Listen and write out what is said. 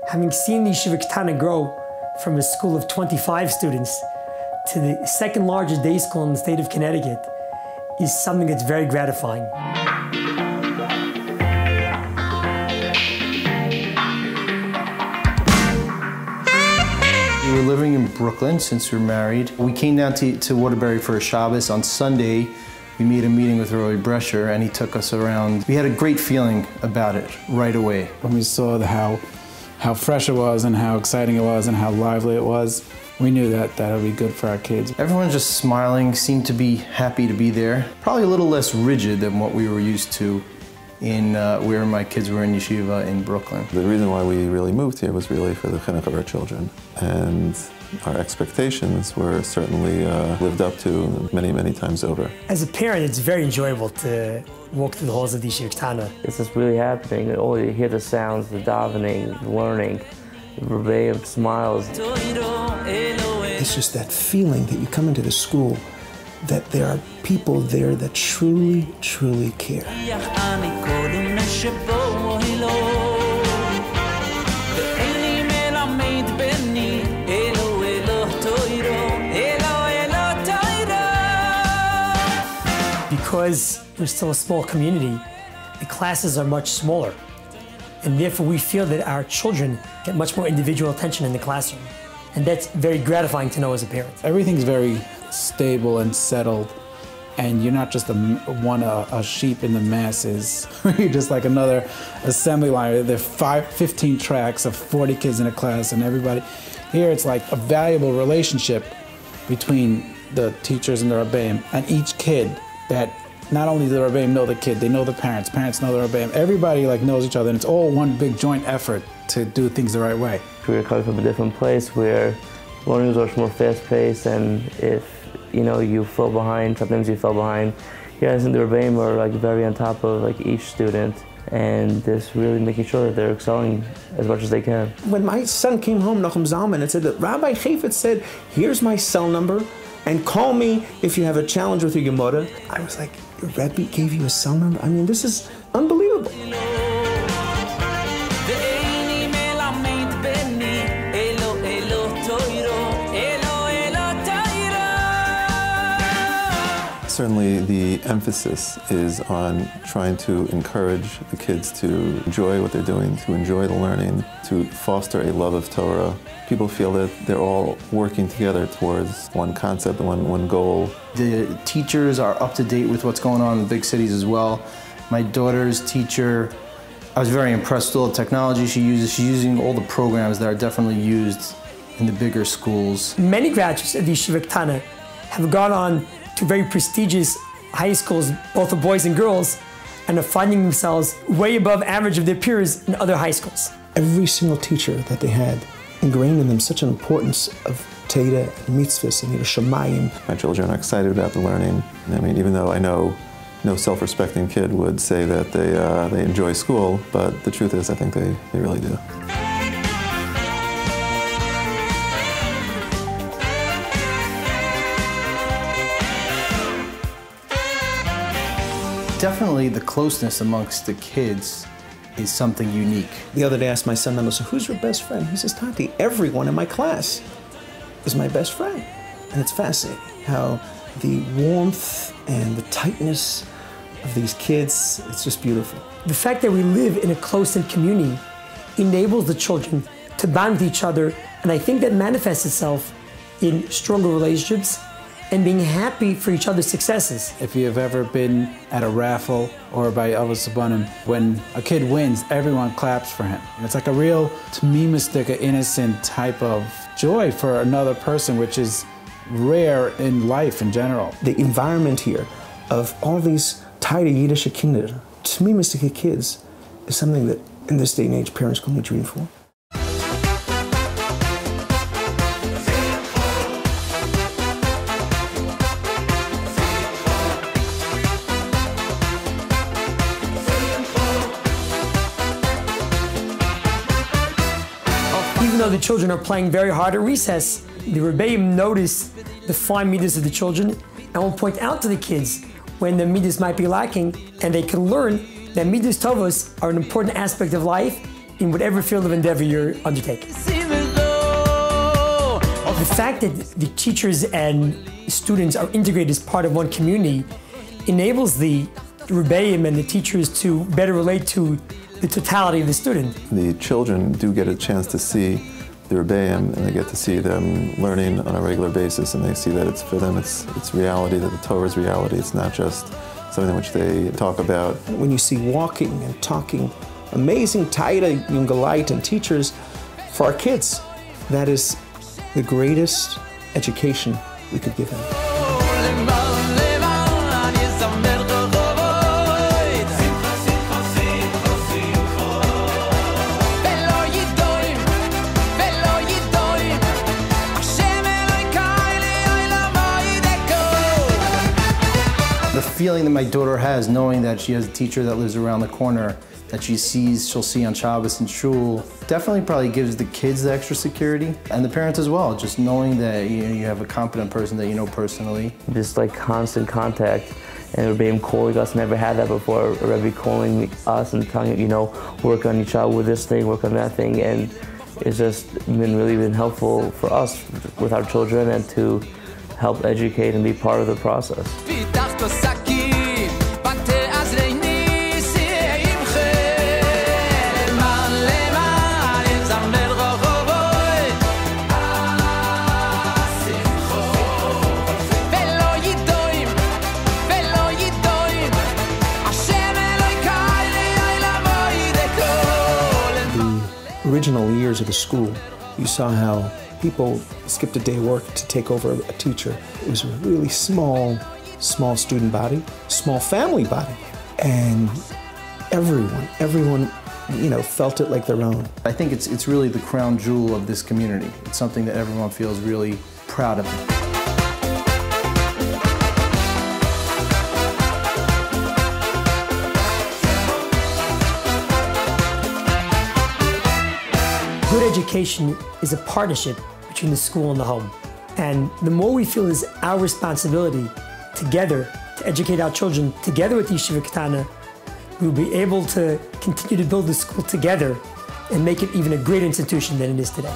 Having seen the Yeshiva Ketana grow from a school of 25 students to the second largest day school in the state of Connecticut is something that's very gratifying. We were living in Brooklyn since we were married. We came down to Waterbury for a Shabbos. On Sunday, we made a meeting with Roy Brescher, and he took us around. We had a great feeling about it right away. When we saw how fresh it was and how exciting it was and how lively it was, we knew that that would be good for our kids. Everyone just smiling, seemed to be happy to be there. Probably a little less rigid than what we were used to in where my kids were in Yeshiva in Brooklyn. The reason why we really moved here was really for the chinuch of our children. And our expectations were certainly lived up to many, many times over. As a parent, it's very enjoyable to walk through the halls of the Yeshiva Ketana. It's just really happening. Oh, you hear the sounds, the davening, the learning, the verbatim smiles. It's just that feeling that you come into the school that there are people there that truly, truly care. Because we're still a small community, the classes are much smaller. And therefore we feel that our children get much more individual attention in the classroom. And that's very gratifying to know as a parent. Everything's very stable and settled, and you're not just a sheep in the masses. You're just like another assembly line. There are 15 tracks of 40 kids in a class and everybody. Here it's like a valuable relationship between the teachers and the Rebbeim and each kid, that not only do the Rebbeim know the kid, they know the parents, parents know the Rebbeim. Everybody like knows each other, and it's all one big joint effort to do things the right way. We're coming from a different place where learning is much more fast-paced, and if you fall behind, sometimes you fall behind. Here I think the Rebbeim are like very on top of like each student, and just really making sure that they're excelling as much as they can. When my son came home, Nachum Zalman, and said that Rabbi Chafetz said, "Here's my cell number, and call me if you have a challenge with your Gemara." I was like, your Rebbe gave you a cell number? I mean, this is unbelievable. Certainly the emphasis is on trying to encourage the kids to enjoy what they're doing, to enjoy the learning, to foster a love of Torah. People feel that they're all working together towards one concept, one goal. The teachers are up to date with what's going on in the big cities as well. My daughter's teacher, I was very impressed with all the technology she uses. She's using all the programs that are definitely used in the bigger schools. Many graduates of the Yeshiva Ketana have gone on to very prestigious high schools, both for boys and girls, and are finding themselves way above average of their peers in other high schools. Every single teacher that they had ingrained in them such an importance of Teda and mitzvahs and Yerushalayim. My children are excited about the learning. I mean, even though I know no self-respecting kid would say that they enjoy school, but the truth is I think they really do. Definitely the closeness amongst the kids is something unique. The other day I asked my son, so who's your best friend? He says, Tati, everyone in my class is my best friend. And it's fascinating how the warmth and the tightness of these kids, it's just beautiful. The fact that we live in a close-knit community enables the children to bond with each other, and I think that manifests itself in stronger relationships and being happy for each other's successes. If you've ever been at a raffle or by Avos Sabanim, when a kid wins, everyone claps for him. And it's like a real tamimistic, innocent type of joy for another person, which is rare in life in general. The environment here of all these tidy Yiddish kinder, tamimistic kids, is something that in this day and age parents can only dream for. Even though the children are playing very hard at recess, the Rebbeim notice the fine midas of the children and will point out to the kids when the midas might be lacking, and they can learn that midas tovos are an important aspect of life in whatever field of endeavor you're undertaking. The fact that the teachers and students are integrated as part of one community enables the rebbeim and the teachers to better relate to the totality of the student. The children do get a chance to see the rebbeim, and they get to see them learning on a regular basis, and they see that it's, for them, it's reality, that the Torah is reality. It's not just something which they talk about. When you see walking and talking, amazing Taita, Jungelite, and teachers for our kids, that is the greatest education we could give them. The feeling that my daughter has, knowing that she has a teacher that lives around the corner, that she'll see on Shabbos and Shul, definitely probably gives the kids the extra security, and the parents as well, just knowing that you have a competent person that you know personally. Just like constant contact, and Rebbeim calling us, never had that before. A Rebbe calling us and telling, work on each other with this thing, work on that thing, and it's just been helpful for us with our children and to help educate and be part of the process. Original years of the school, you saw how people skipped a day of work to take over a teacher. It was a really small student body, small family body, and everyone, felt it like their own. I think it's really the crown jewel of this community. It's something that everyone feels really proud of. Good education is a partnership between the school and the home. And the more we feel is our responsibility together to educate our children together with Yeshiva Ketana, we'll be able to continue to build the school together and make it even a greater institution than it is today.